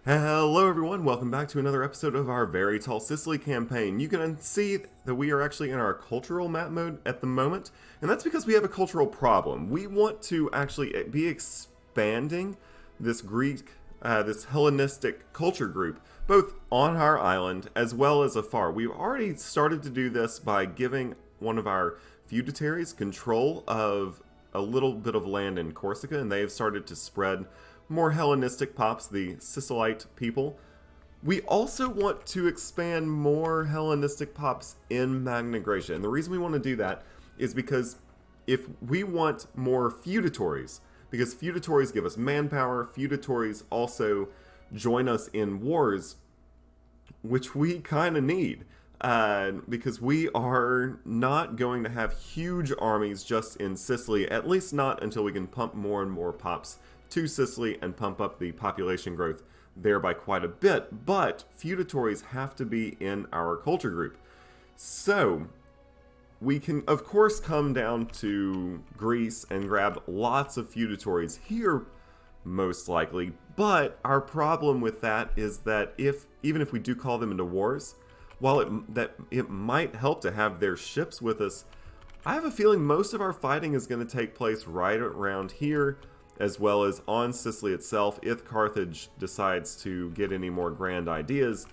Hello everyone, welcome back to another episode of our Very Tall Sicily campaign. You can see that we are actually in our cultural map mode at the moment, and that's because we have a cultural problem. We want to actually be expanding this this Hellenistic culture group, both on our island as well as afar. We've already started to do this by giving one of our feudataries control of a little bit of land in Corsica, and they have started to spread more Hellenistic pops, the Sicilite people. We also want to expand more Hellenistic pops in Magna Graecia. And the reason we want to do that is because if we want more feudatories, because feudatories give us manpower, feudatories also join us in wars, which we kind of need. Because we are not going to have huge armies just in Sicily, at least not until we can pump more and more pops to Sicily and pump up the population growth there by quite a bit. But feudatories have to be in our culture group. So we can, of course, come down to Greece and grab lots of feudatories here, most likely. But our problem with that is that even if we do call them into wars, while it might help to have their ships with us, I have a feeling most of our fighting is going to take place right around here, as well as on Sicily itself, if Carthage decides to get any more grand ideas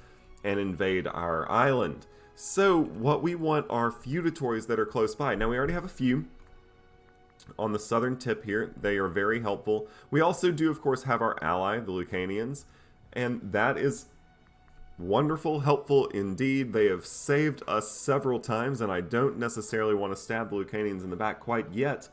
and invade our island. So what we want are feudatories that are close by. Now we already have a few on the southern tip here. They are very helpful. We also do, of course, have our ally, the Lucanians, and that is wonderful, helpful indeed. They have saved us several times, and I don't necessarily want to stab the Lucanians in the back quite yet.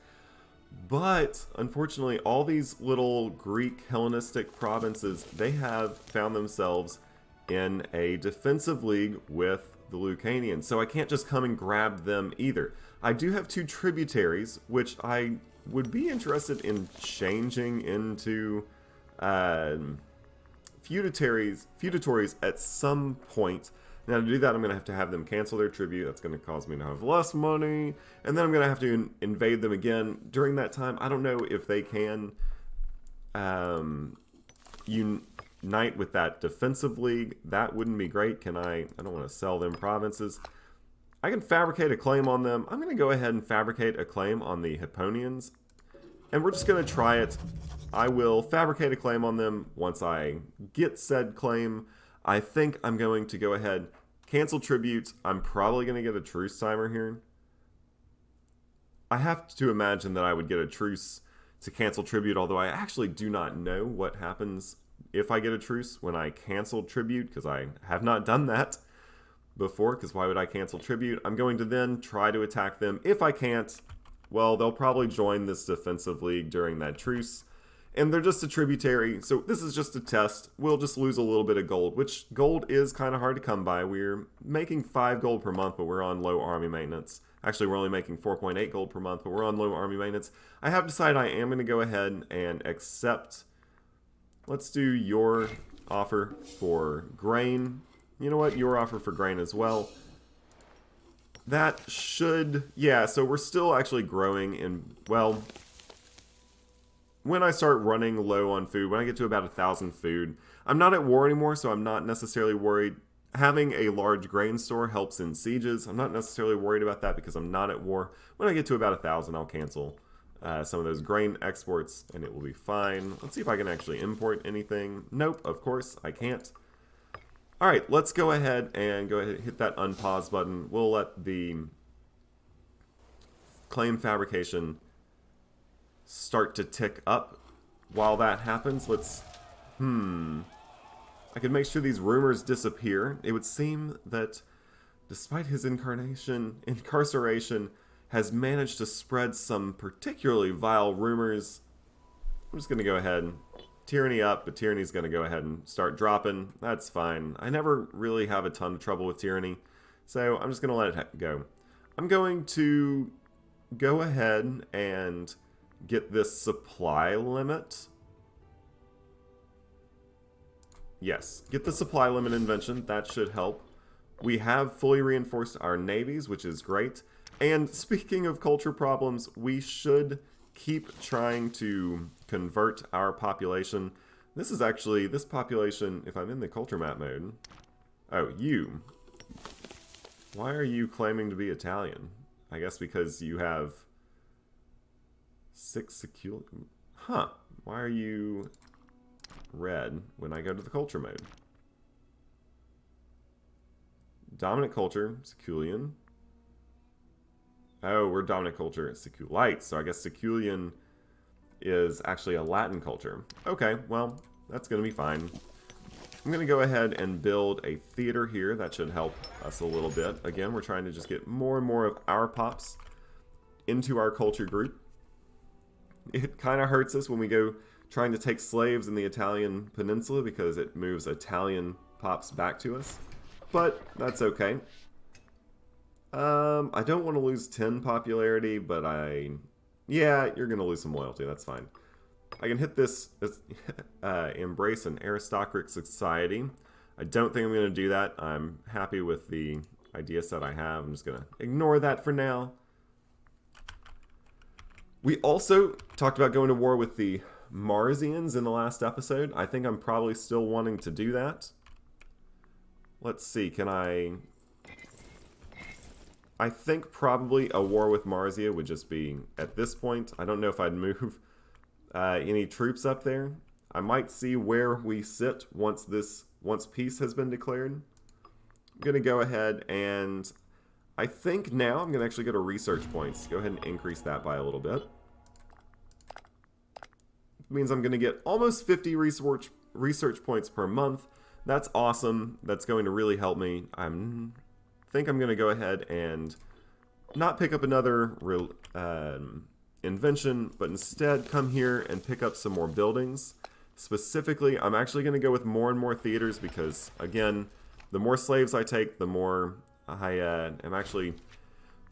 But, unfortunately, all these little Greek Hellenistic provinces, they have found themselves in a defensive league with the Lucanians. So I can't just come and grab them either. I do have two tributaries, which I would be interested in changing into feudatories at some point. Now to do that, I'm going to have them cancel their tribute. That's going to cause me to have less money. And then I'm going to have to invade them again. During that time, I don't know if they can unite with that defensive league. That wouldn't be great. I don't want to sell them provinces. I can fabricate a claim on them. I'm going to go ahead and fabricate a claim on the Hipponians. And we're just going to try it. I will fabricate a claim on them once I get said claim. I think I'm going to go ahead, cancel tributes. I'm probably going to get a truce timer here. I have to imagine that I would get a truce to cancel tribute, although I actually do not know what happens if I get a truce when I cancel tribute, because I have not done that before, because why would I cancel tribute? I'm going to then try to attack them. If I can't, well, they'll probably join this defensive league during that truce. And they're just a tributary, so this is just a test. We'll just lose a little bit of gold, which gold is kind of hard to come by. We're making 5 gold per month, but we're on low army maintenance. Actually, we're only making 4.8 gold per month, but we're on low army maintenance. I have decided I am going to go ahead and accept. Let's do your offer for grain. You know what? Your offer for grain as well. That should, yeah, so we're still actually growing in, well, when I start running low on food, when I get to about 1,000 food, I'm not at war anymore, so I'm not necessarily worried. Having a large grain store helps in sieges. I'm not necessarily worried about that because I'm not at war. When I get to about 1,000, I'll cancel some of those grain exports, and it will be fine. Let's see if I can actually import anything. Nope, of course, I can't. Alright, let's go ahead and hit that unpause button. We'll let the claim fabrication start to tick up. While that happens, let's I can make sure these rumors disappear. It would seem that despite his incarceration has managed to spread some particularly vile rumors. I'm just gonna go ahead, tyranny up, but tyranny's gonna go ahead and start dropping. That's fine. I never really have a ton of trouble with tyranny, so I'm just gonna let it go. I'm going to go ahead and get this supply limit. Yes, get the supply limit invention. That should help. We have fully reinforced our navies, which is great. And speaking of culture problems, we should keep trying to convert our population. This is actually, this population, if I'm in the culture map mode... Oh, you. Why are you claiming to be Italian? I guess because you have 6 Sicily... Huh. Why are you red when I go to the culture mode? Dominant culture, Siculian. Oh, we're dominant culture, Siculite. So I guess Siculian is actually a Latin culture. Okay, well, that's going to be fine. I'm going to go ahead and build a theater here. That should help us a little bit. Again, we're trying to just get more and more of our pops into our culture group. It kind of hurts us when we go trying to take slaves in the Italian peninsula because it moves Italian pops back to us. But that's okay. I don't want to lose 10 popularity, but yeah, you're going to lose some loyalty. That's fine. I can hit this embrace an aristocratic society. I don't think I'm going to do that. I'm happy with the idea set I have. I'm just going to ignore that for now. We also talked about going to war with the Marsians in the last episode. I think I'm probably still wanting to do that. Let's see, can I think probably a war with Marsia would just be, at this point, I don't know if I'd move any troops up there. I might see where we sit once peace has been declared. I'm going to go ahead and I think now I'm going to actually go to research points. Go ahead and increase that by a little bit. It means I'm going to get almost 50 research points per month. That's awesome. That's going to really help me. I think I'm going to go ahead and not pick up another invention, but instead come here and pick up some more buildings. Specifically, I'm actually going to go with more and more theaters because, again, the more slaves I take, the more I am actually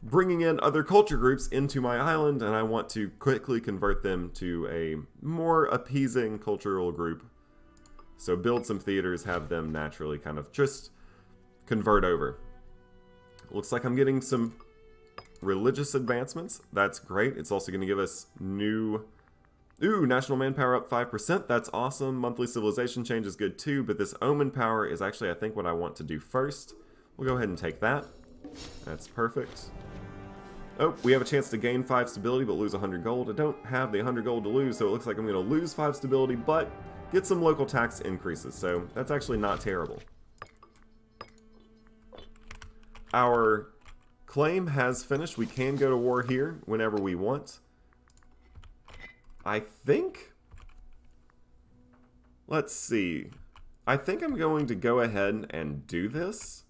bringing in other culture groups into my island, and I want to quickly convert them to a more appeasing cultural group. So build some theaters, have them naturally kind of just convert over. Looks like I'm getting some religious advancements. That's great. It's also going to give us new... Ooh, national manpower up 5%. That's awesome. Monthly civilization change is good too, but this omen power is actually, I think, what I want to do first. We'll go ahead and take that. That's perfect. Oh, we have a chance to gain 5 stability but lose 100 gold. I don't have the 100 gold to lose, so it looks like I'm going to lose 5 stability, but get some local tax increases, so that's actually not terrible. Our claim has finished. We can go to war here whenever we want. I think... Let's see. I think I'm going to go ahead and do this.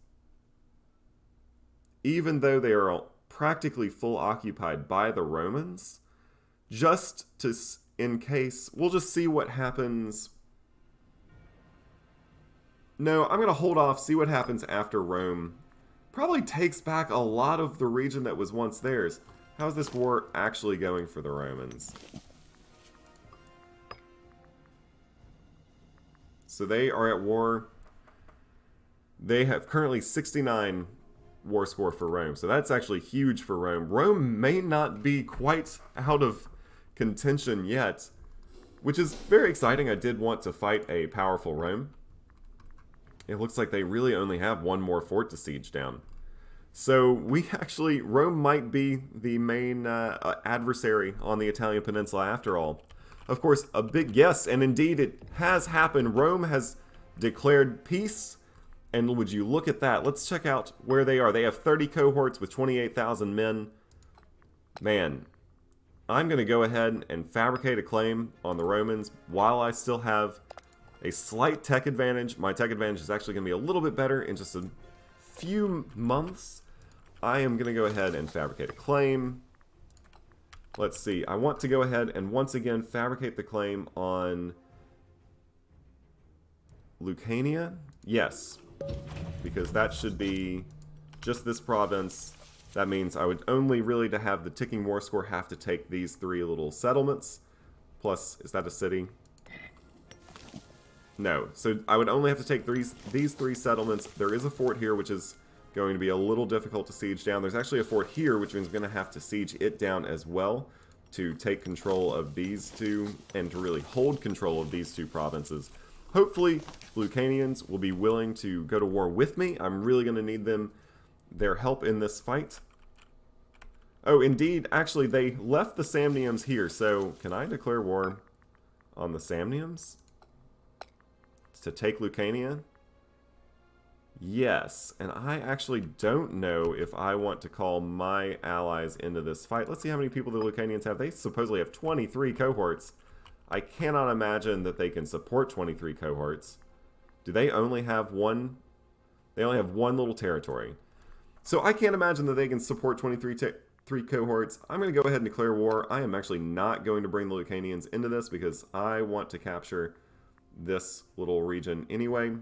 Even though they are practically full occupied by the Romans. Just to... in case, we'll just see what happens. No, I'm going to hold off, see what happens after Rome probably takes back a lot of the region that was once theirs. How's this war actually going for the Romans? So they are at war. They have currently 69 war score for Rome, so that's actually huge for Rome. Rome may not be quite out of contention yet, which is very exciting. I did want to fight a powerful Rome. It looks like they really only have one more fort to siege down. So Rome might be the main adversary on the Italian peninsula after all. Of course, a big yes, and indeed it has happened. Rome has declared peace, and would you look at that? Let's check out where they are. They have 30 cohorts with 28,000 men. Man, I'm going to go ahead and fabricate a claim on the Romans while I still have a slight tech advantage. My tech advantage is actually going to be a little bit better in just a few months. I am going to go ahead and fabricate a claim. Let's see. I want to go ahead and once again fabricate the claim on Lucania. Yes, because that should be just this province. That means I would only really, to have the ticking war score, have to take these 3 little settlements. Plus, is that a city? No. So I would only have to take these 3 settlements. There is a fort here, which is going to be a little difficult to siege down. There's actually a fort here, which means I'm going to have to siege it down as well. to take control of these two and to really hold control of these two provinces. Hopefully, Lucanians will be willing to go to war with me. I'm really going to need their help in this fight. Oh, indeed, actually, they left the Samniums here, so can I declare war on the Samniums to take Lucania? Yes, and I actually don't know if I want to call my allies into this fight. Let's see how many people the Lucanians have. They supposedly have 23 cohorts. I cannot imagine that they can support 23 cohorts. Do they only have one? They only have one little territory. So I can't imagine that they can support 23 cohorts. I'm going to go ahead and declare war. I am actually not going to bring the Lucanians into this because I want to capture this little region anyway.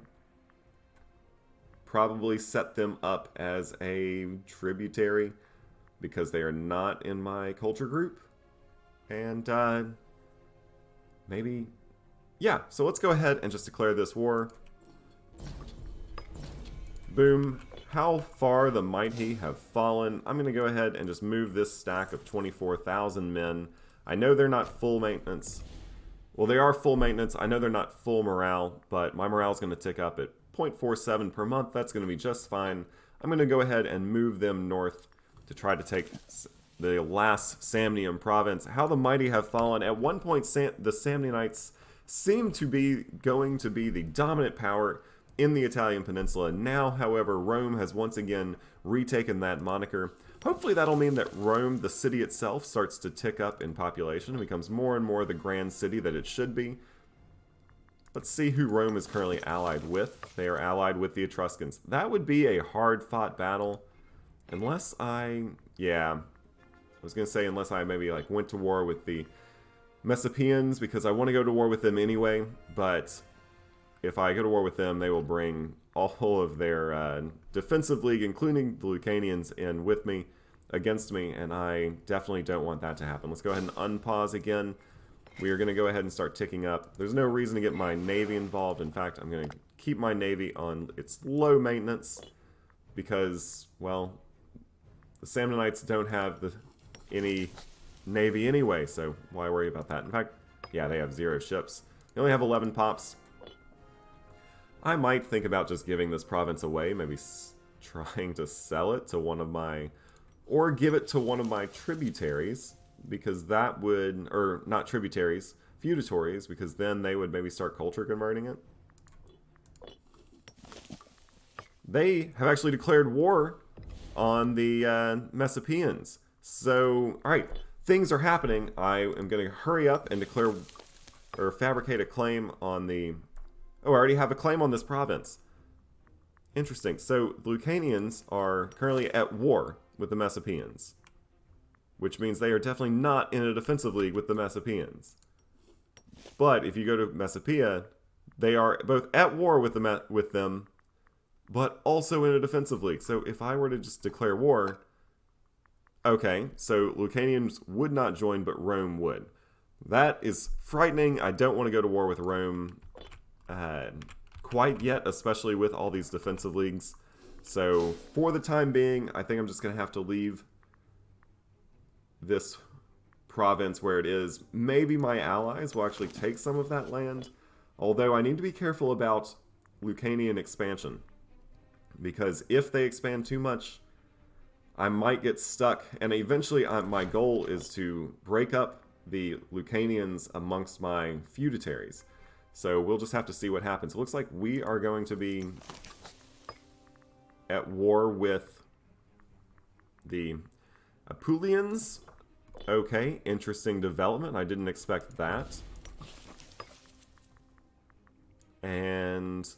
Probably set them up as a tributary because they are not in my culture group. And maybe, yeah, so let's go ahead and just declare this war. Boom. How far the mighty have fallen. I'm going to go ahead and just move this stack of 24,000 men. I know they're not full maintenance. Well, they are full maintenance. I know they're not full morale, but my morale is going to tick up at 0.47 per month. That's going to be just fine. I'm going to go ahead and move them north to try to take the last Samnium province. How the mighty have fallen. At one point, the Samnionites seemed to be going to be the dominant power in the Italian peninsula. Now, however, Rome has once again retaken that moniker. Hopefully that'll mean that Rome, the city itself, starts to tick up in population and becomes more and more the grand city that it should be. Let's see who Rome is currently allied with. They are allied with the Etruscans. That would be a hard-fought battle. Unless I was going to say unless I maybe like went to war with the Messapians, because I want to go to war with them anyway. But if I go to war with them, they will bring all of their defensive league, including the Lucanians, in with me, against me, and I definitely don't want that to happen. Let's go ahead and unpause again. We are going to go ahead and start ticking up. There's no reason to get my navy involved. In fact, I'm going to keep my navy on its low maintenance because, well, the Samnionites don't have any navy anyway, so why worry about that? In fact, yeah, they have 0 ships. They only have 11 pops. I might think about just giving this province away, maybe trying to sell it to one of my, or give it to one of my tributaries, because that would, or not tributaries, feudatories, because then they would maybe start culture converting it. They have actually declared war on the Messapians. So, alright, things are happening. I am going to hurry up and declare, or fabricate a claim on the, oh, I already have a claim on this province. Interesting. So, the Lucanians are currently at war with the Messapians, which means they are definitely not in a defensive league with the Messapians. But if you go to Messapia, they are both at war with them, but also in a defensive league. So if I were to just declare war, okay, so Lucanians would not join, but Rome would. That is frightening. I don't want to go to war with Rome quite yet, especially with all these defensive leagues. So for the time being, I think I'm just going to have to leave this province where it is. Maybe my allies will actually take some of that land, although I need to be careful about Lucanian expansion, because if they expand too much, I might get stuck, and eventually my goal is to break up the Lucanians amongst my feudataries. So we'll just have to see what happens. It looks like we are going to be at war with the Apulians. Okay, interesting development. I didn't expect that. And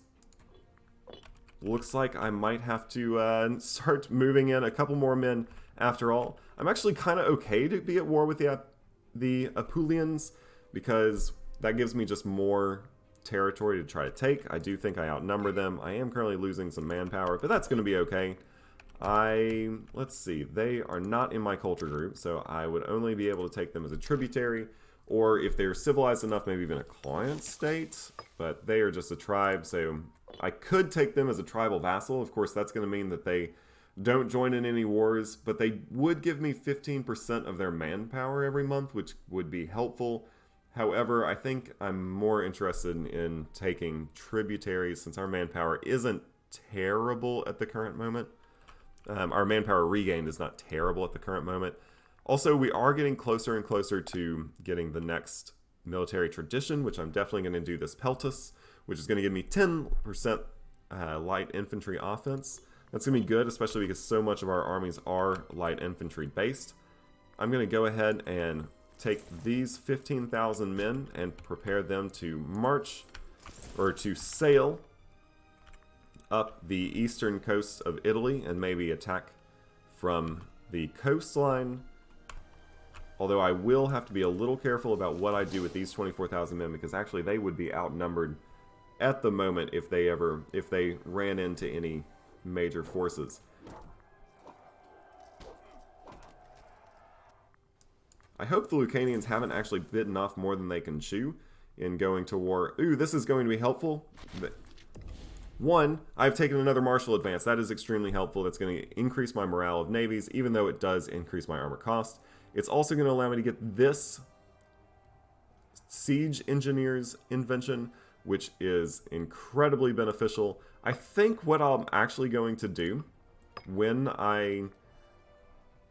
looks like I might have to start moving in a couple more men after all. I'm actually kind of okay to be at war with the Apulians, because that gives me just more territory to try to take. I do think I outnumber them. I am currently losing some manpower, but that's going to be okay. Let's see, they are not in my culture group, so I would only be able to take them as a tributary, or if they're civilized enough, maybe even a client state, but they are just a tribe, so I could take them as a tribal vassal. Of course, that's going to mean that they don't join in any wars, but they would give me 15% of their manpower every month, which would be helpful. However, I think I'm more interested in taking tributaries since our manpower isn't terrible at the current moment. Our manpower regained is not terrible at the current moment. Also, we are getting closer and closer to getting the next military tradition, which I'm definitely going to do this Peltus, which is going to give me 10% light infantry offense. That's going to be good, especially because so much of our armies are light infantry based. I'm going to go ahead and take these 15,000 men and prepare them to march, or to sail up the eastern coast of Italy and maybe attack from the coastline. Although I will have to be a little careful about what I do with these 24,000 men, because actually they would be outnumbered at the moment if they ran into any major forces. I hope the Lucanians haven't actually bitten off more than they can chew in going to war. Ooh, this is going to be helpful. One, I've taken another martial advance. That is extremely helpful. That's going to increase my morale of navies, even though it does increase my armor cost. It's also going to allow me to get this siege engineer's invention, which is incredibly beneficial. I think what I'm actually going to do when I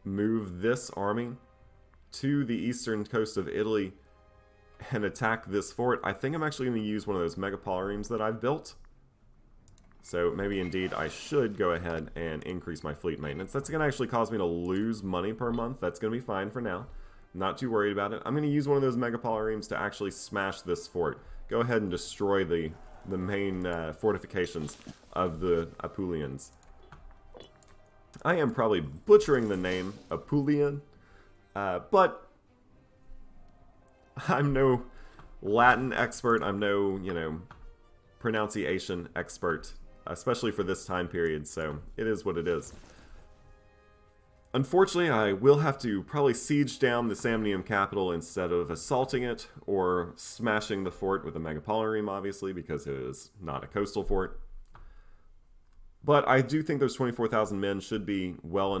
move this army to the eastern coast of Italy and attack this fort, I think I'm actually going to use one of those megapolyremes that I've built. So maybe indeed I should go ahead and increase my fleet maintenance. That's going to actually cause me to lose money per month. That's going to be fine for now. I'm not too worried about it. I'm going to use one of those megapolyremes to actually smash this fort. Go ahead and destroy the main fortifications of the Apulians. I am probably butchering the name Apulian, but I'm no Latin expert. I'm no, pronunciation expert, especially for this time period, so it is what it is. Unfortunately, I will have to probably siege down the Samnium capital instead of assaulting it or smashing the fort with a megapolireme, obviously, because it is not a coastal fort. But I do think those 24,000 men should be well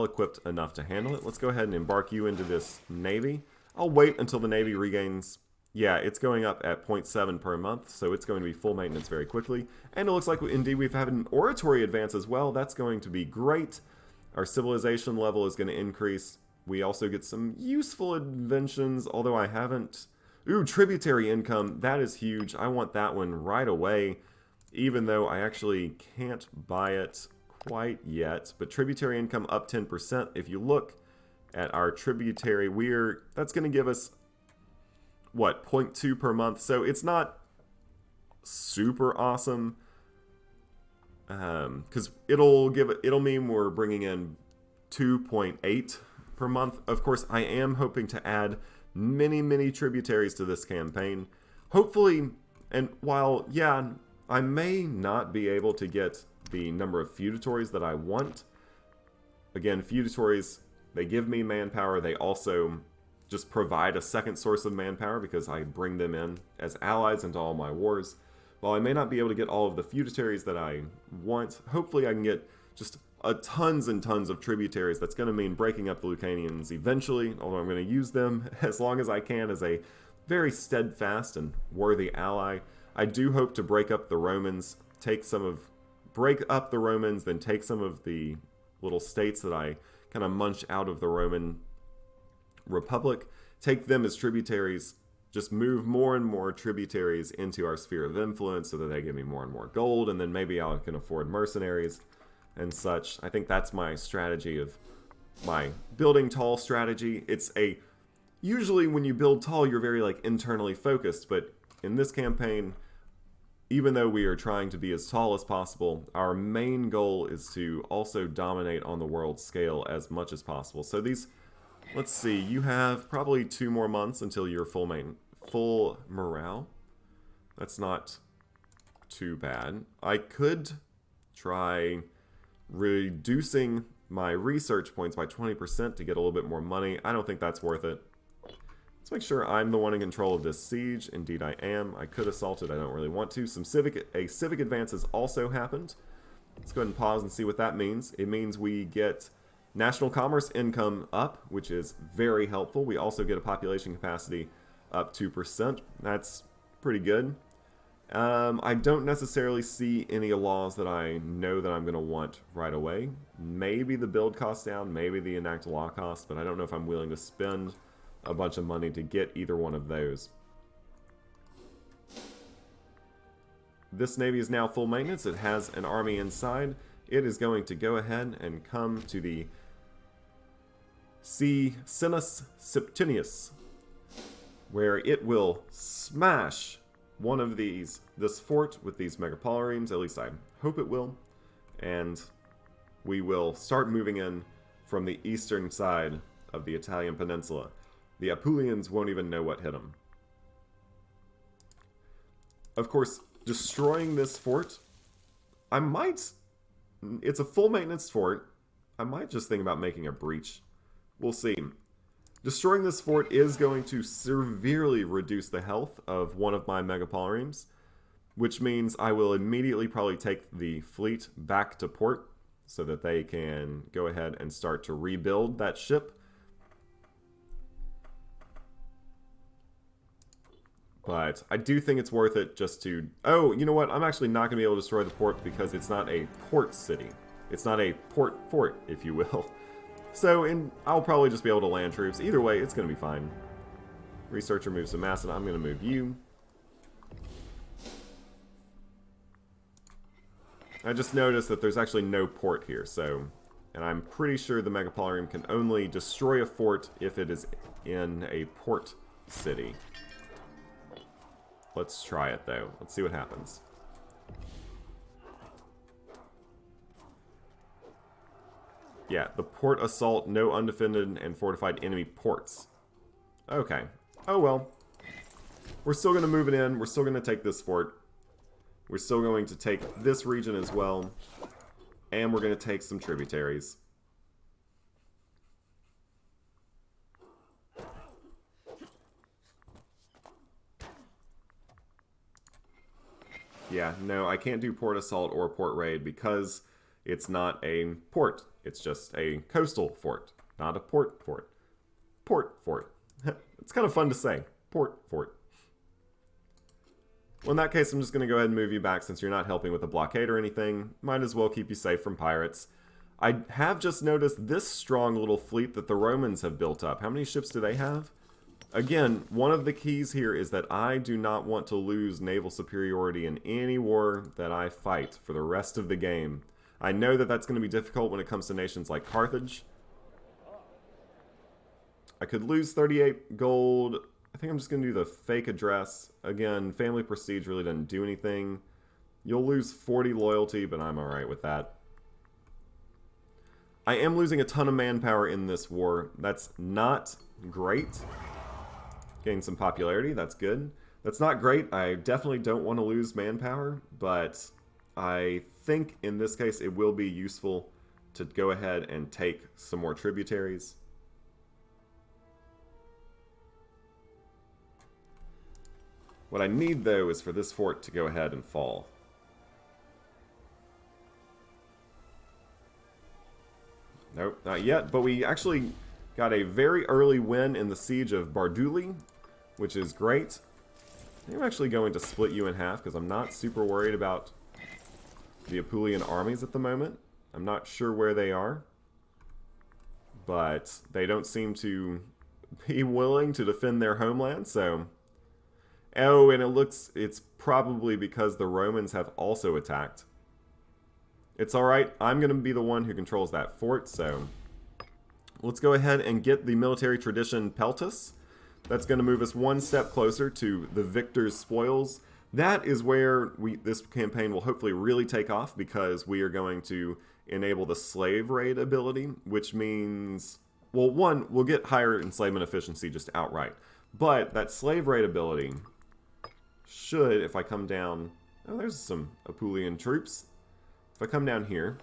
equipped enough to handle it. Let's go ahead and embark you into this navy. I'll wait until the navy regains. Yeah, it's going up at 0.7 per month, so it's going to be full maintenance very quickly. And it looks like indeed we've had an oratory advance as well. That's going to be great. Our civilization level is going to increase. We also get some useful inventions, although I haven't... Ooh, tributary income. That is huge. I want that one right away, even though I actually can't buy it quite yet. But tributary income up 10%. If you look at our tributary, that's going to give us, what, 0.2 per month. So it's not super awesome. Because it'll mean we're bringing in 2.8 per month. Of course, I am hoping to add many tributaries to this campaign. Hopefully, and while, yeah, I may not be able to get the number of feudatories that I want. Again, feudatories, they give me manpower. They also just provide a second source of manpower because I bring them in as allies into all my wars. While I may not be able to get all of the feudatories that I want, hopefully I can get just tons and tons of tributaries. That's going to mean breaking up the Lucanians eventually, although I'm going to use them as long as I can as a very steadfast and worthy ally. I do hope to break up the Romans, break up the Romans, then take some of the little states that I kind of munch out of the Roman Republic, take them as tributaries, just move more and more tributaries into our sphere of influence so that they give me more and more gold, and then maybe I can afford mercenaries and such. I think that's my strategy of my building tall strategy. Usually when you build tall, you're very internally focused, but in this campaign, even though we are trying to be as tall as possible, our main goal is to also dominate on the world scale as much as possible. So let's see, you have probably 2 more months until you're full morale. That's not too bad. I could try reducing my research points by 20% to get a little bit more money. I don't think that's worth it. Let's make sure I'm the one in control of this siege. Indeed I am. I could assault it. I don't really want to. A civic advance has also happened. Let's go ahead and pause and see what that means. It means we get national commerce income up, which is very helpful. We also get a population capacity up 2%. That's pretty good. I don't necessarily see any laws that I know that I'm going to want right away. Maybe the build cost down, maybe the enact law cost, but I don't know if I'm willing to spend a bunch of money to get either one of those. This navy is now full maintenance. It has an army inside. It is going to go ahead and come to the Sea Sinus Septimius, where it will smash one of this fort with these megapolaremes. At least I hope it will. And we will start moving in from the eastern side of the Italian peninsula. The Apulians won't even know what hit them. Of course, destroying this fort, I might... It's a full maintenance fort. I might just think about making a breach. We'll see. Destroying this fort is going to severely reduce the health of one of my megapolaremes, which means I will immediately probably take the fleet back to port so that they can go ahead and start to rebuild that ship. But I do think it's worth it just to... Oh, you know what? I'm actually not going to be able to destroy the port because it's not a port city. It's not a port fort, if you will. So I'll probably just be able to land troops. Either way, it's going to be fine. Researcher moves to Macedon. I'm going to move you. I just noticed that there's actually no port here, so... And I'm pretty sure the Megapolareme can only destroy a fort if it is in a port city. Let's try it, though. Let's see what happens. Yeah, the port assault, no undefended and fortified enemy ports. Okay. Oh, well. We're still going to move it in. We're still going to take this fort. We're still going to take this region as well. And we're going to take some tributaries. Yeah, no, I can't do port assault or port raid because it's not a port. It's just a coastal fort, not a port fort. Port fort. It's kind of fun to say. Port fort. Well, in that case, I'm just going to go ahead and move you back since you're not helping with a blockade or anything. Might as well keep you safe from pirates. I have just noticed this strong little fleet that the Romans have built up. How many ships do they have? Again, one of the keys here is that I do not want to lose naval superiority in any war that I fight for the rest of the game. I know that that's going to be difficult when it comes to nations like Carthage. I could lose 38 gold. I think I'm just going to do the fake address. Again, family prestige really doesn't do anything. You'll lose 40 loyalty, but I'm alright with that. I am losing a ton of manpower in this war. That's not great. Gain some popularity, that's good. That's not great. I definitely don't want to lose manpower, but I think in this case it will be useful to go ahead and take some more tributaries. What I need, though, is for this fort to go ahead and fall. Nope, not yet, but we actually got a very early win in the siege of Barduli, which is great. I'm actually going to split you in half because I'm not super worried about the Apulian armies at the moment. I'm not sure where they are, but they don't seem to be willing to defend their homeland, so... Oh, and it's probably because the Romans have also attacked. It's alright, I'm going to be the one who controls that fort, so... Let's go ahead and get the military tradition Peltus. That's going to move us one step closer to the victor's spoils. That is where this campaign will hopefully really take off because we are going to enable the slave raid ability, which means, well, one, we'll get higher enslavement efficiency just outright. But that slave raid ability should, if I come down, oh, there's some Apulian troops. If I come down here,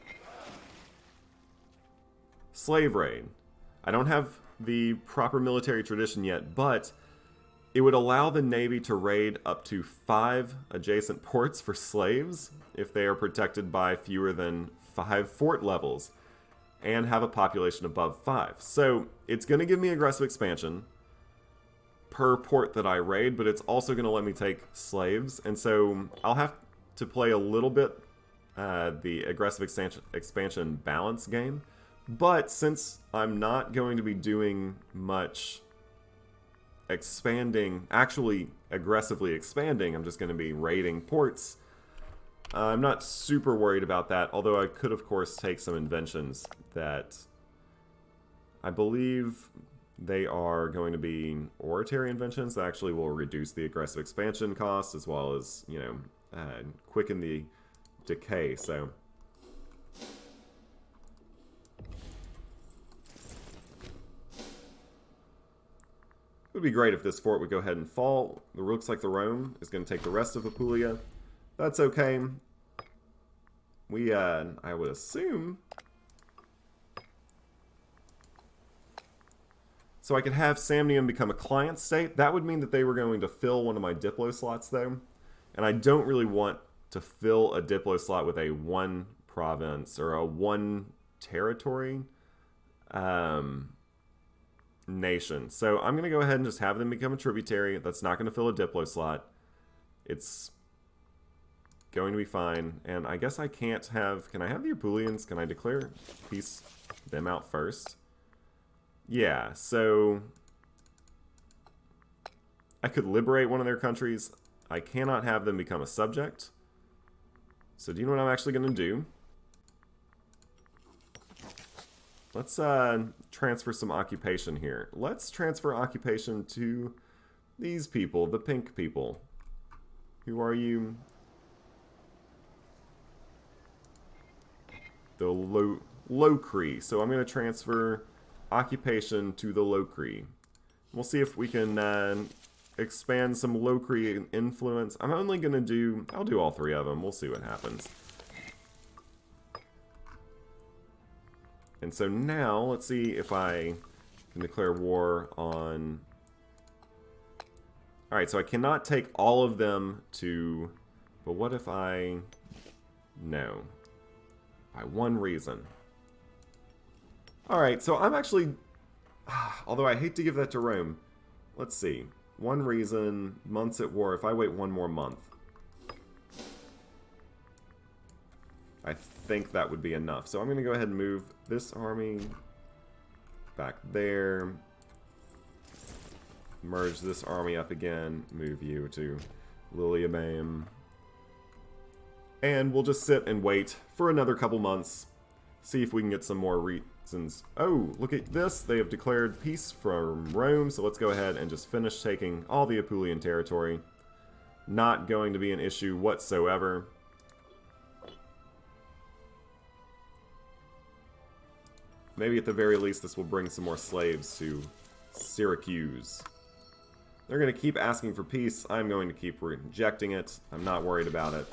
slave raid. I don't have the proper military tradition yet, but it would allow the Navy to raid up to 5 adjacent ports for slaves if they are protected by fewer than 5 fort levels and have a population above 5. So it's going to give me aggressive expansion per port that I raid, but it's also going to let me take slaves. And so I'll have to play a little bit the aggressive expansion balance game. But since I'm not going to be doing much expanding, actually aggressively expanding, I'm just going to be raiding ports, I'm not super worried about that, although I could of course take some inventions that I believe they are going to be oratory inventions that actually will reduce the aggressive expansion cost as well as, you know, quicken the decay. So it would be great if this fort would go ahead and fall. It looks like the Rome is going to take the rest of Apulia. That's okay. I would assume. So I could have Samnium become a client state. That would mean that they were going to fill one of my Diplo slots, though. And I don't really want to fill a Diplo slot with a 1 province or a 1 territory nation. So I'm going to go ahead and just have them become a tributary. That's not going to fill a Diplo slot. It's going to be fine. And I guess I can't have... Can I have the Apulians? Can I declare peace them out first? Yeah, so I could liberate one of their countries. I cannot have them become a subject. So do you know what I'm actually going to do? Let's transfer some occupation here. Let's transfer occupation to these people, the pink people. Who are you? The Locri. So I'm going to transfer occupation to the Locri. We'll see if we can expand some Locri influence. I'm only going to do... I'll do all 3 of them. We'll see what happens. And so now, let's see if I can declare war on... Alright, so I cannot take all of them to... But what if I... No. By one reason. Alright, so I'm actually... Although I hate to give that to Rome. Let's see. One reason, months at war, if I wait 1 more month. I think that would be enough. So I'm going to go ahead and move this army back there. Merge this army up again. Move you to Liliabame. And we'll just sit and wait for another couple months. See if we can get some more reasons. Oh, look at this. They have declared peace from Rome. So let's go ahead and just finish taking all the Apulian territory. Not going to be an issue whatsoever. Maybe at the very least this will bring some more slaves to Syracuse. They're going to keep asking for peace. I'm going to keep rejecting it. I'm not worried about it.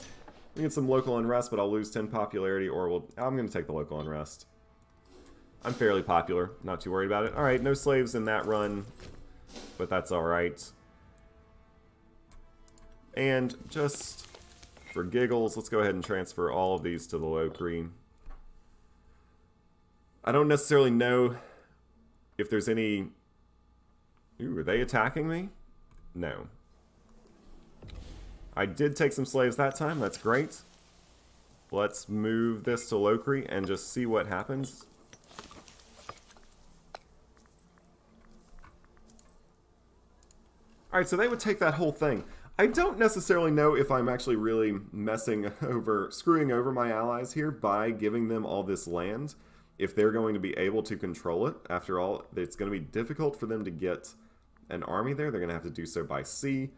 We get some local unrest, but I'll lose 10 popularity, or I'm going to take the local unrest. I'm fairly popular. Not too worried about it. Alright, no slaves in that run, but that's alright. And just for giggles, let's go ahead and transfer all of these to the Locri. I don't necessarily know if there's any... Ooh, are they attacking me? No. I did take some slaves that time. That's great. Let's move this to Locri and just see what happens. Alright, so they would take that whole thing. I don't necessarily know if I'm actually really screwing over my allies here by giving them all this land. If they're going to be able to control it. After all, it's going to be difficult for them to get an army there. They're going to have to do so by sea.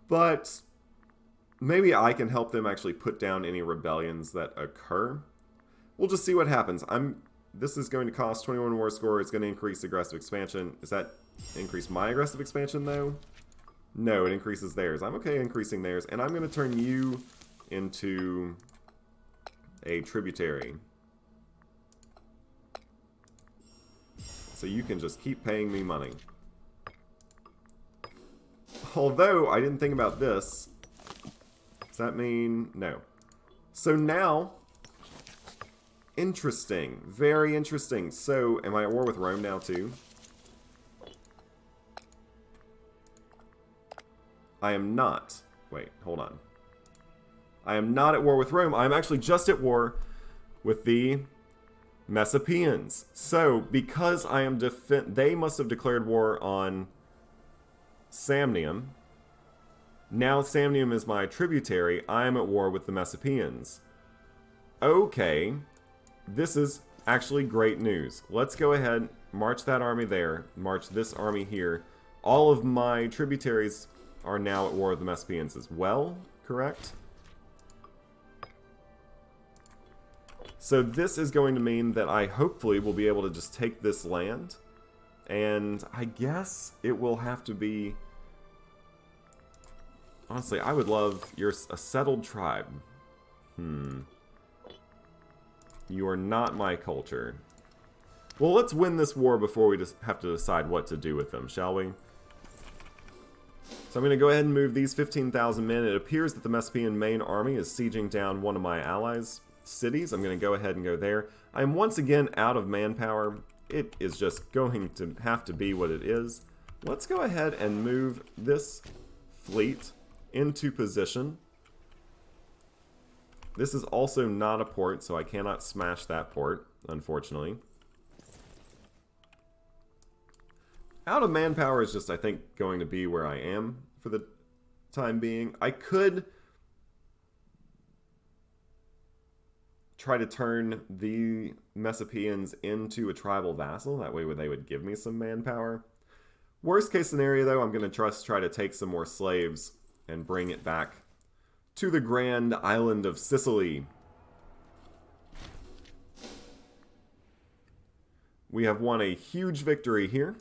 But maybe I can help them actually put down any rebellions that occur. We'll just see what happens. This is going to cost 21 war score. It's going to increase aggressive expansion. Does that increase my aggressive expansion, though? No, it increases theirs. I'm okay increasing theirs. And I'm going to turn you into a tributary. So you can just keep paying me money. Although, I didn't think about this. Does that mean... No. So now... Interesting. Very interesting. So, am I at war with Rome now, too? I am not. Wait, hold on. I am not at war with Rome. I'm actually just at war with the Messapians. So, because I am they must have declared war on Samnium. Now Samnium is my tributary. I am at war with the Messapians. Okay. This is actually great news. Let's go ahead, march that army there, march this army here. All of my tributaries are now at war with the Messapians as well, correct? So this is going to mean that I hopefully will be able to just take this land. And I guess it will have to be... Honestly, I would love... You're a settled tribe. You are not my culture. Well, let's win this war before we just have to decide what to do with them, shall we? So I'm going to go ahead and move these 15,000 men. It appears that the Messapian main army is sieging down one of my allies' cities. I'm going to go ahead and go there. I am once again out of manpower. It is just going to have to be what it is. Let's go ahead and move this fleet into position. This is also not a port, so I cannot smash that port, unfortunately. Out of manpower is just, I think, going to be where I am for the time being. I could try to turn the Messapians into a tribal vassal. That way they would give me some manpower. Worst case scenario, though, I'm going to try to take some more slaves and bring it back to the grand island of Sicily. We have won a huge victory here.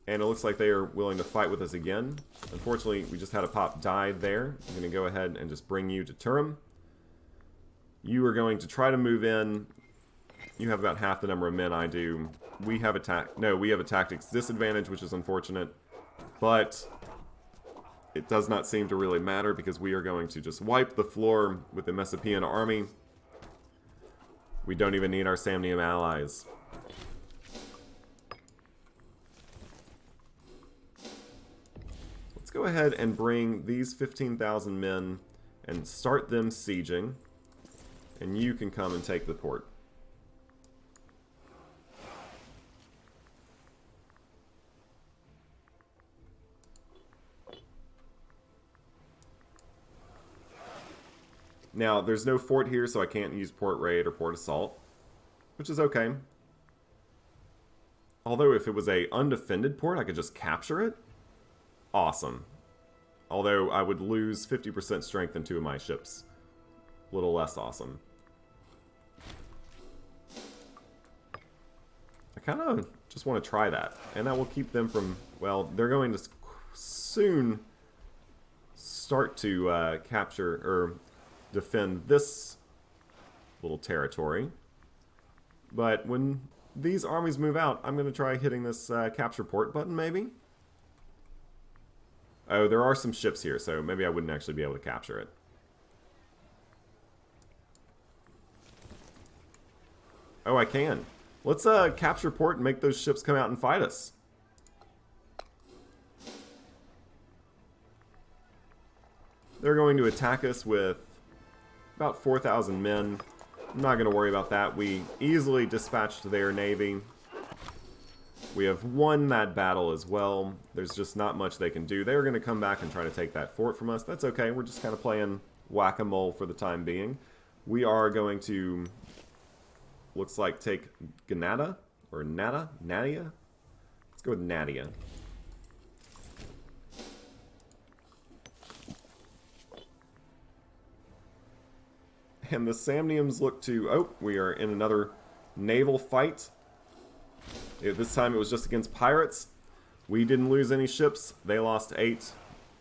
And it looks like they are willing to fight with us again. Unfortunately, we just had a pop die there. I'm going to go ahead and just bring you to Turin. You are going to try to move in. You have about half the number of men I do. We have we have a tactics disadvantage, which is unfortunate. But it does not seem to really matter because we are going to just wipe the floor with the Messapian army. We don't even need our Samnium allies. Let's go ahead and bring these 15,000 men and start them sieging. And you can come and take the port. Now, there's no fort here, so I can't use port raid or port assault, which is okay. Although, if it was a undefended port, I could just capture it. Awesome. Although, I would lose 50% strength in 2 of my ships. A little less awesome. I kind of just want to try that. And that will keep them from... Well, they're going to soon start to capture... or defend this little territory. But when these armies move out, I'm going to try hitting this capture port button, maybe? Oh, there are some ships here, so maybe I wouldn't actually be able to capture it. Oh, I can. Let's capture port and make those ships come out and fight us. They're going to attack us with about 4,000 men. I'm not going to worry about that. We easily dispatched their navy. We have won that battle as well. There's just not much they can do. They're going to come back and try to take that fort from us. That's okay. We're just kind of playing whack-a-mole for the time being. We are going to, looks like, take Ganada, or Nadia? Let's go with Nadia. And the Samniums look to... Oh, we are in another naval fight. This time it was just against pirates. We didn't lose any ships. They lost 8.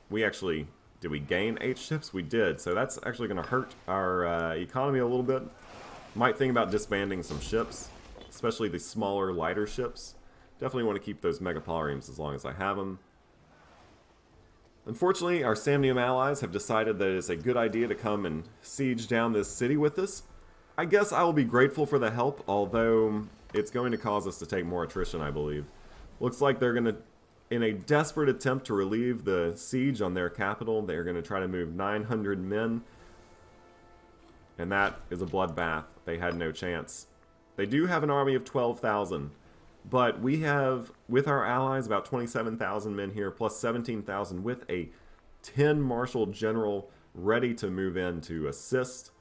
We actually... Did we gain 8 ships? We did. So that's actually going to hurt our economy a little bit. Might think about disbanding some ships. Especially the smaller, lighter ships. Definitely want to keep those Megapoliriums as long as I have them. Unfortunately, our Samnium allies have decided that it's a good idea to come and siege down this city with us. I guess I will be grateful for the help, although it's going to cause us to take more attrition, I believe. Looks like they're going to, in a desperate attempt to relieve the siege on their capital, they're going to try to move 900 men. And that is a bloodbath. They had no chance. They do have an army of 12,000. But we have, with our allies, about 27,000 men here, plus 17,000 with a 10 marshal general ready to move in to assist.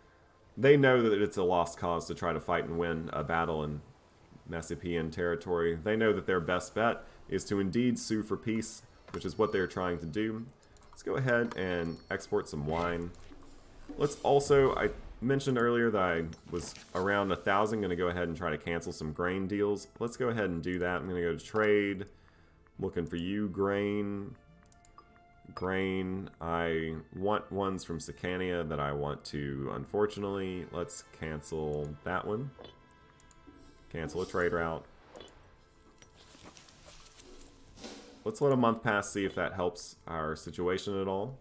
They know that it's a lost cause to try to fight and win a battle in Messapian territory. They know that their best bet is to indeed sue for peace, which is what they're trying to do. Let's go ahead and export some wine. Let's also, I mentioned earlier that I was around 1,000, going to go ahead and try to cancel some grain deals. Let's go ahead and do that. I'm going to go to trade, looking for you, grain. I want ones from Sicania that I want to, unfortunately. Let's cancel that one. Cancel a trade route. Let's let a month pass, see if that helps our situation at all.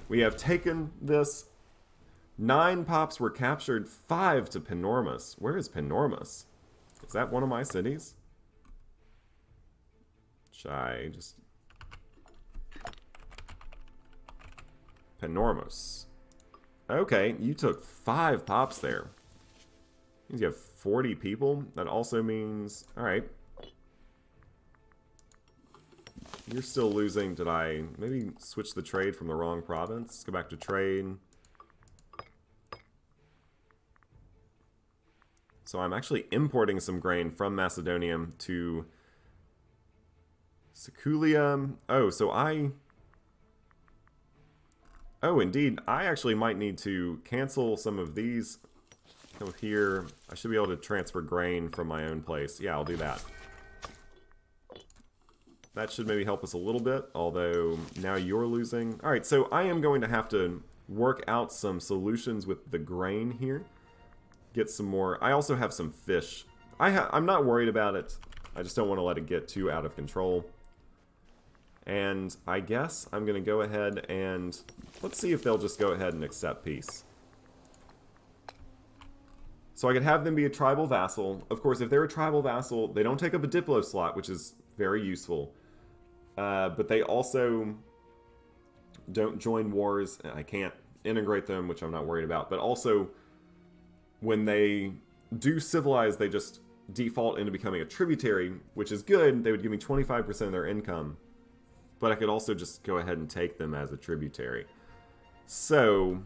We have taken this. 9 pops were captured, 5 to Panormus. Where is Panormus? Is that one of my cities? Should I just... Panormus. Okay, you took 5 pops there. Means you have 40 people. That also means... Alright. You're still losing. Did I maybe switch the trade from the wrong province? Let's go back to trade. So I'm actually importing some grain from Macedonia to Sicily. Oh, so Oh, indeed. I actually might need to cancel some of these. Come here. I should be able to transfer grain from my own place. Yeah, I'll do that. That should maybe help us a little bit, although now you're losing. Alright, so I am going to have to work out some solutions with the grain here. Get some more. I also have some fish. I'm not worried about it. I just don't want to let it get too out of control. And I guess I'm going to go ahead and... Let's see if they'll just go ahead and accept peace. So I could have them be a tribal vassal. Of course, if they're a tribal vassal, they don't take up a diplo slot, which is very useful. But they also don't join wars. I can't integrate them, which I'm not worried about. But also, when they do civilize, they just default into becoming a tributary, which is good. They would give me 25% of their income. But I could also just go ahead and take them as a tributary. So,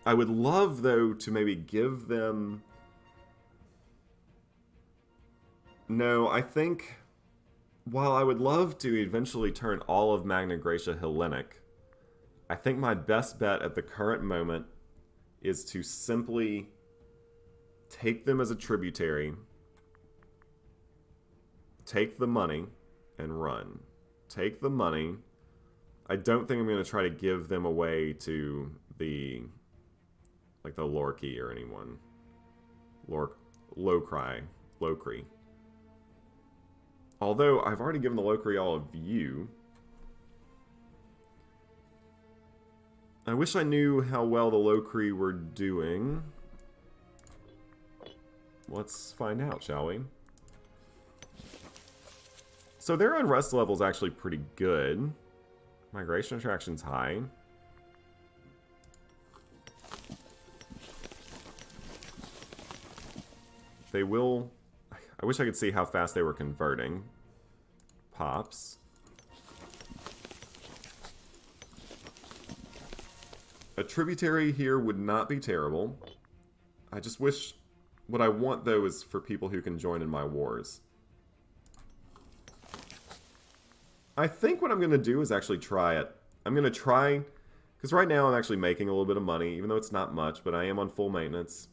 I would love, though, to maybe give them... No, I think... While I would love to eventually turn all of Magna Graecia Hellenic, I think my best bet at the current moment is to simply take them as a tributary, take the money, and run. Take the money. I don't think I'm going to try to give them away to the, like the Lorkey or anyone. Locry. Although, I've already given the Locry all of you. I wish I knew how well the Locry were doing. Let's find out, shall we? So their unrest level is actually pretty good. Migration attraction's high. They will... I wish I could see how fast they were converting. Pops. A tributary here would not be terrible. I just wish... What I want, though, is for people who can join in my wars. I think what I'm going to do is actually try it. I'm going to try... Because right now I'm actually making a little bit of money, even though it's not much, but I am on full maintenance.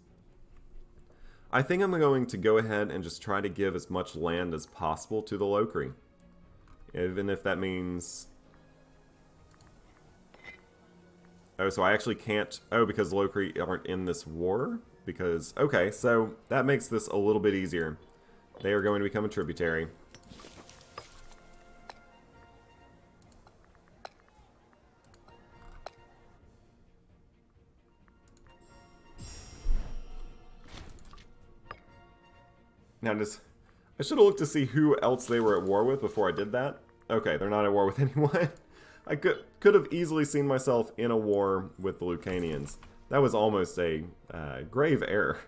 I think I'm going to go ahead and just try to give as much land as possible to the Locry. Even if that means... Oh, so I actually can't... Oh, because Locry aren't in this war? Because... Okay, so that makes this a little bit easier. They are going to become a tributary. Now, I should have looked to see who else they were at war with before I did that. Okay, they're not at war with anyone. I could have easily seen myself in a war with the Lucanians. That was almost a grave error.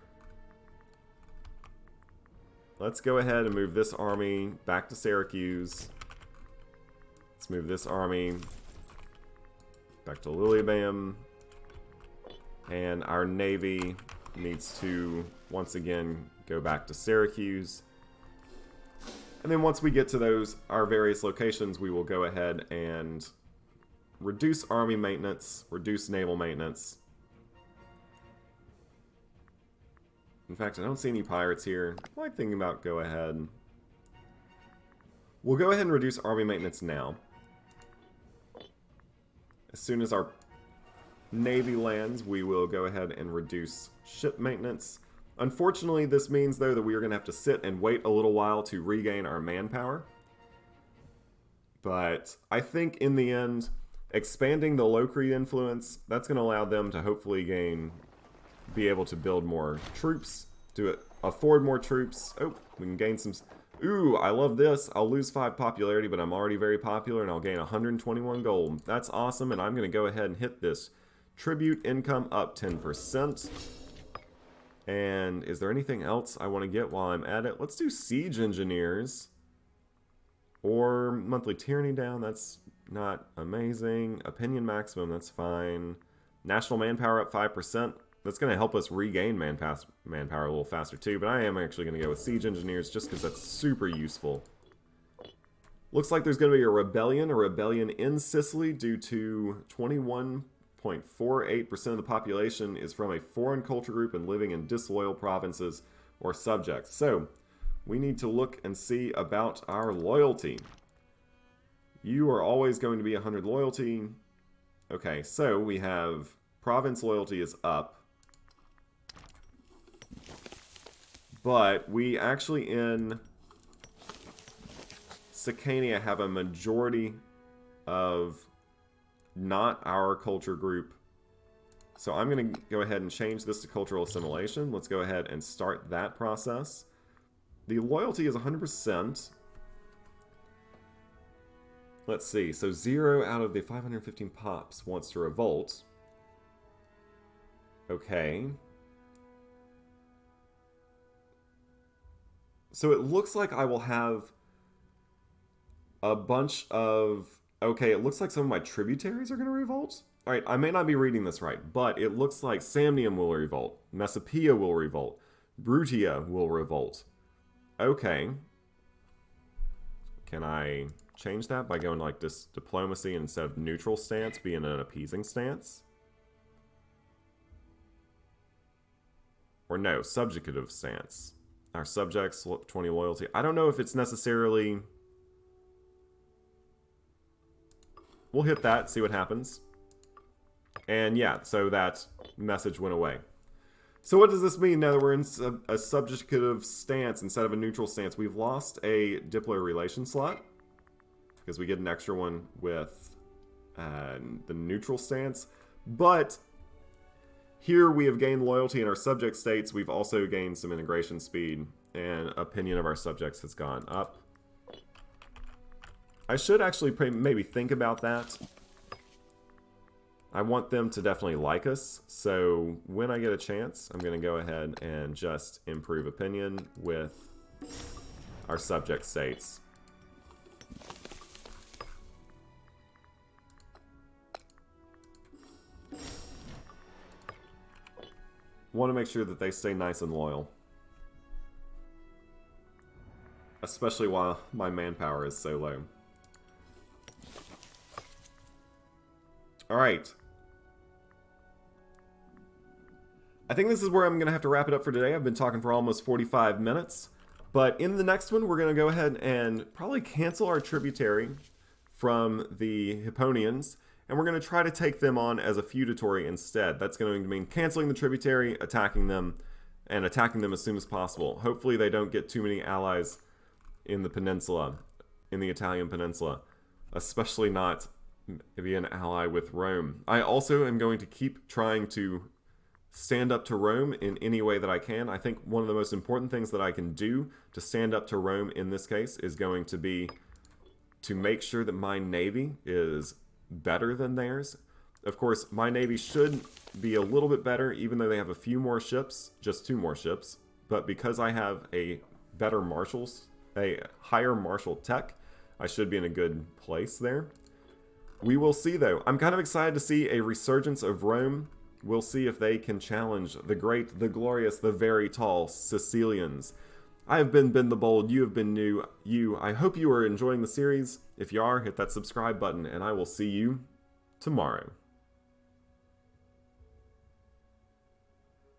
Let's go ahead and move this army back to Syracuse. Let's move this army back to Lilybam. And our navy needs to, once again, go back to Syracuse. And then once we get to our various locations, we will go ahead and reduce army maintenance, reduce naval maintenance. In fact, I don't see any pirates here. I'm like thinking about go ahead. We'll go ahead and reduce army maintenance now. As soon as our navy lands, we will go ahead and reduce ship maintenance. Unfortunately, this means, though, that we are going to have to sit and wait a little while to regain our manpower. But I think, in the end, expanding the Locri influence, that's going to allow them to hopefully be able to build more troops, afford more troops. Oh, we can gain some... Ooh, I love this. I'll lose 5 popularity, but I'm already very popular, and I'll gain 121 gold. That's awesome, and I'm going to go ahead and hit this tribute income up 10%. And is there anything else I want to get while I'm at it? Let's do siege engineers. Or monthly tyranny down, that's not amazing. Opinion maximum, that's fine. National manpower up 5%. That's going to help us regain manpower a little faster too, but I am actually going to go with siege engineers just because that's super useful. Looks like there's going to be a rebellion in Sicily due to 21.48% of the population is from a foreign culture group and living in disloyal provinces or subjects. So, we need to look and see about our loyalty. You are always going to be 100 loyalty. Okay, so we have province loyalty is up. But we actually in Sicania have a majority of not our culture group. So I'm going to go ahead and change this to cultural assimilation. Let's go ahead and start that process. The loyalty is 100%. Let's see. So 0 out of the 515 pops wants to revolt. Okay. So it looks like I will have a bunch of... Okay, it looks like some of my tributaries are going to revolt. Alright, I may not be reading this right, but it looks like Samnium will revolt. Messapia will revolt. Brutia will revolt. Okay. Can I change that by going like this diplomacy instead of neutral stance, being an appeasing stance? Or no, subjugative stance. Our subjects, 20 loyalty. I don't know if it's necessarily... We'll hit that, see what happens. And yeah, so that message went away. So what does this mean now that we're in a subjugative stance instead of a neutral stance? We've lost a Diplo relation slot because we get an extra one with the neutral stance. But here we have gained loyalty in our subject states. We've also gained some integration speed, and opinion of our subjects has gone up. I should actually maybe think about that. I want them to definitely like us, so when I get a chance, I'm going to go ahead and just improve opinion with our subject states. Want to make sure that they stay nice and loyal. Especially while my manpower is so low. Alright. I think this is where I'm going to have to wrap it up for today. I've been talking for almost 45 minutes. But in the next one, we're going to go ahead and probably cancel our tributary from the Hipponians. And we're going to try to take them on as a feudatory instead. That's going to mean canceling the tributary, attacking them, and attacking them as soon as possible. Hopefully they don't get too many allies in the peninsula, in the Italian peninsula. Especially not be an ally with Rome. I also am going to keep trying to stand up to Rome in any way that I can. I think one of the most important things that I can do to stand up to Rome in this case is going to be to make sure that my navy is better than theirs. Of course, my navy should be a little bit better, even though they have a few more ships, just 2 more ships. But because I have a better marshals, a higher martial tech, I should be in a good place there. We will see, though. I'm kind of excited to see a resurgence of Rome. We'll see if they can challenge the great, the glorious, the very tall Sicilians. I have been Ben the Bold. You have been new. I hope you are enjoying the series. If you are, hit that subscribe button, and I will see you tomorrow.